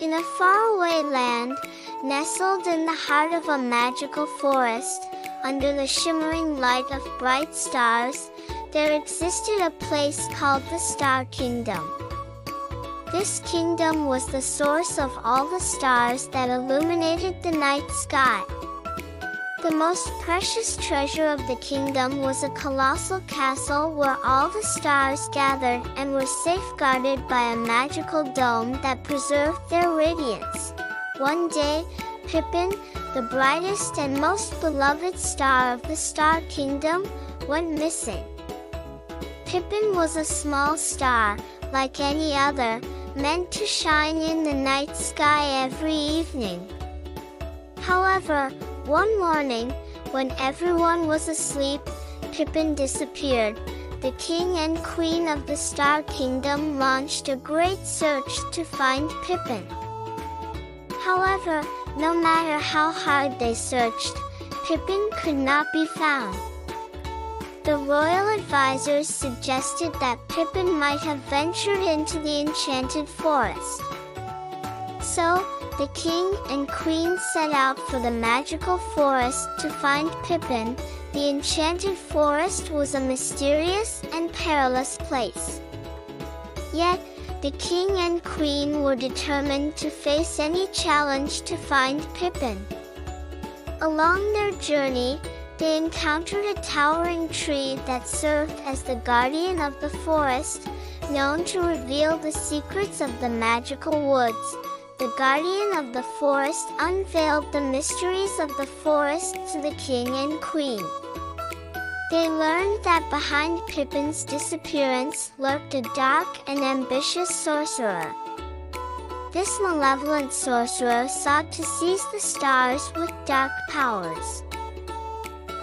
In a faraway land, nestled in the heart of a magical forest, under the shimmering light of bright stars, there existed a place called the Star Kingdom. This kingdom was the source of all the stars that illuminated the night sky. The most precious treasure of the kingdom was a colossal castle where all the stars gathered and were safeguarded by a magical dome that preserved their radiance. One day, Pippen, the brightest and most beloved star of the Star Kingdom, went missing. Pippen was a small star, like any other, meant to shine in the night sky every evening. However, one morning, when everyone was asleep, Pippen disappeared. The king and queen of the Star Kingdom launched a great search to find Pippen. However, no matter how hard they searched, Pippen could not be found. The royal advisors suggested that Pippen might have ventured into the enchanted forest. So, the king and queen set out for the magical forest to find Pippen. The enchanted forest was a mysterious and perilous place. Yet, the king and queen were determined to face any challenge to find Pippen. Along their journey, they encountered a towering tree that served as the guardian of the forest, known to reveal the secrets of the magical woods. The guardian of the forest unveiled the mysteries of the forest to the king and queen. They learned that behind Pippin's disappearance lurked a dark and ambitious sorcerer. This malevolent sorcerer sought to seize the stars with dark powers.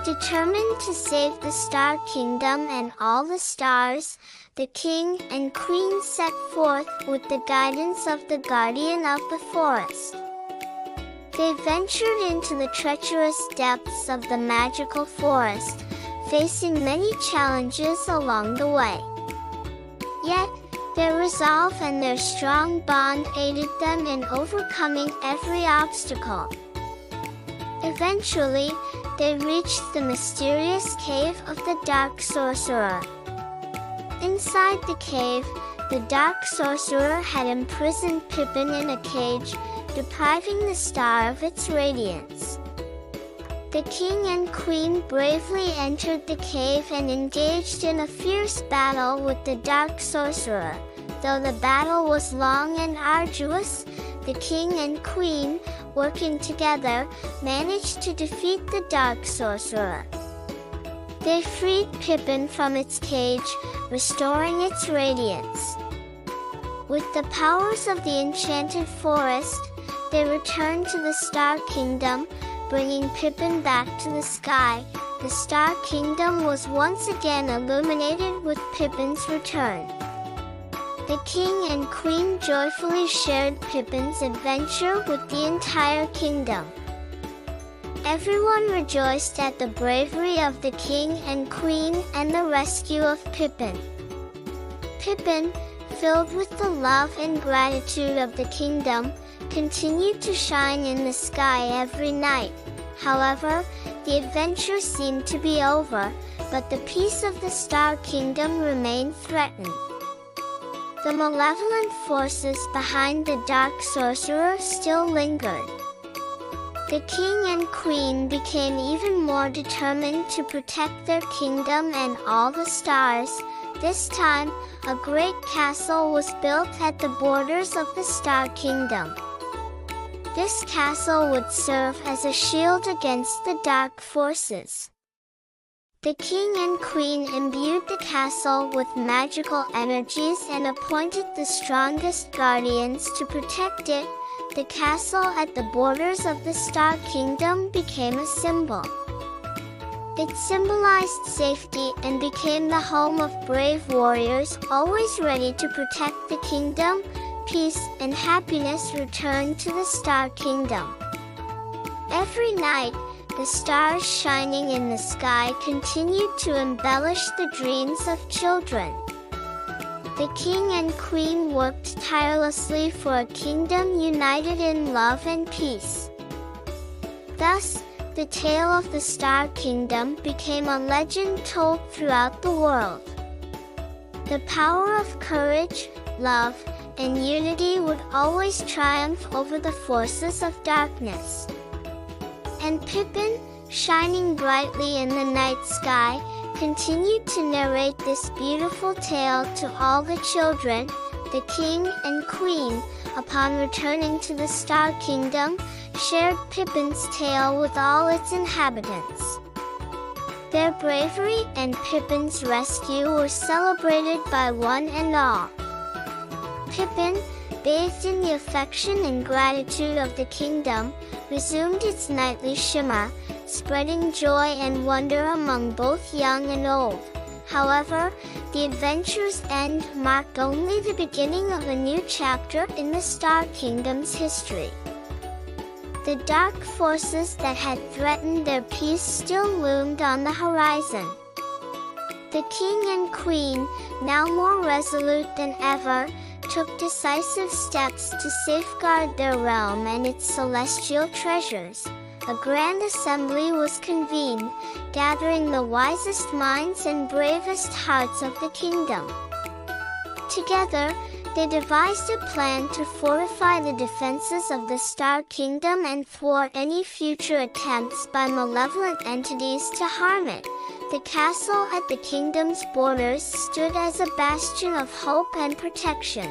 Determined to save the Star Kingdom and all the stars, the king and queen set forth with the guidance of the guardian of the forest. They ventured into the treacherous depths of the magical forest, facing many challenges along the way. Yet, their resolve and their strong bond aided them in overcoming every obstacle. Eventually, they reached the mysterious cave of the Dark Sorcerer. Inside the cave, the Dark Sorcerer had imprisoned Pippen in a cage, depriving the star of its radiance. The king and queen bravely entered the cave and engaged in a fierce battle with the Dark Sorcerer. Though the battle was long and arduous, the king and queen, working together, managed to defeat the Dark Sorcerer. They freed Pippen from its cage, restoring its radiance. With the powers of the enchanted forest, they returned to the Star Kingdom, bringing Pippen back to the sky. The Star Kingdom was once again illuminated with Pippin's return. The king and queen joyfully shared Pippin's adventure with the entire kingdom. Everyone rejoiced at the bravery of the king and queen and the rescue of Pippen. Pippen, filled with the love and gratitude of the kingdom, continued to shine in the sky every night. However, the adventure seemed to be over, but the peace of the Star Kingdom remained threatened. The malevolent forces behind the Dark Sorcerer still lingered. The king and queen became even more determined to protect their kingdom and all the stars. This time, a great castle was built at the borders of the Star Kingdom. This castle would serve as a shield against the dark forces. The king and queen imbued the castle with magical energies and appointed the strongest guardians to protect it. The castle at the borders of the Star Kingdom became a symbol. It symbolized safety and became the home of brave warriors, always ready to protect the kingdom. Peace and happiness returned to the Star Kingdom. Every night, the stars shining in the sky continued to embellish the dreams of children. The king and queen worked tirelessly for a kingdom united in love and peace. Thus, the tale of the Star Kingdom became a legend told throughout the world. The power of courage, love, and unity would always triumph over the forces of darkness. And Pippen, shining brightly in the night sky, continued to narrate this beautiful tale to all the children. The king and queen, upon returning to the Star Kingdom, shared Pippin's tale with all its inhabitants. Their bravery and Pippin's rescue were celebrated by one and all. Pippin, bathed in the affection and gratitude of the kingdom, resumed its nightly shimmer, spreading joy and wonder among both young and old. However, the adventure's end marked only the beginning of a new chapter in the Star Kingdom's history. The dark forces that had threatened their peace still loomed on the horizon. The king and queen, now more resolute than ever, took decisive steps to safeguard their realm and its celestial treasures. A grand assembly was convened, gathering the wisest minds and bravest hearts of the kingdom. Together, they devised a plan to fortify the defenses of the Star Kingdom and thwart any future attempts by malevolent entities to harm it. The castle at the kingdom's borders stood as a bastion of hope and protection.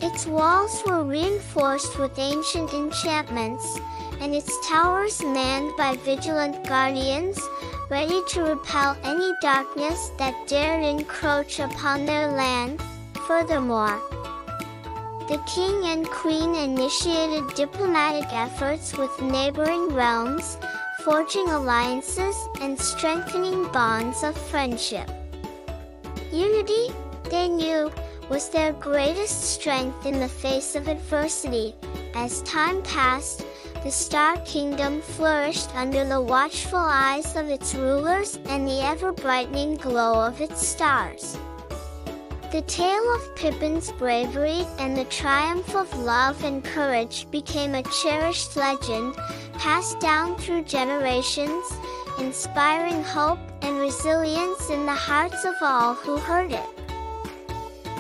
Its walls were reinforced with ancient enchantments, and its towers manned by vigilant guardians, ready to repel any darkness that dared encroach upon their land. Furthermore, the king and queen initiated diplomatic efforts with neighboring realms, forging alliances and strengthening bonds of friendship. Unity, they knew, was their greatest strength in the face of adversity. As time passed, the Star Kingdom flourished under the watchful eyes of its rulers and the ever-brightening glow of its stars. The tale of Pippin's bravery and the triumph of love and courage became a cherished legend, passed down through generations, inspiring hope and resilience in the hearts of all who heard it.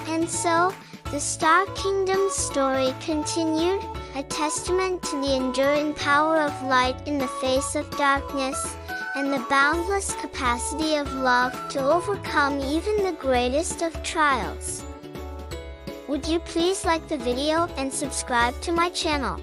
And so, the Star Kingdom's story continued, a testament to the enduring power of light in the face of darkness, and the boundless capacity of love to overcome even the greatest of trials. Would you please like the video and subscribe to my channel?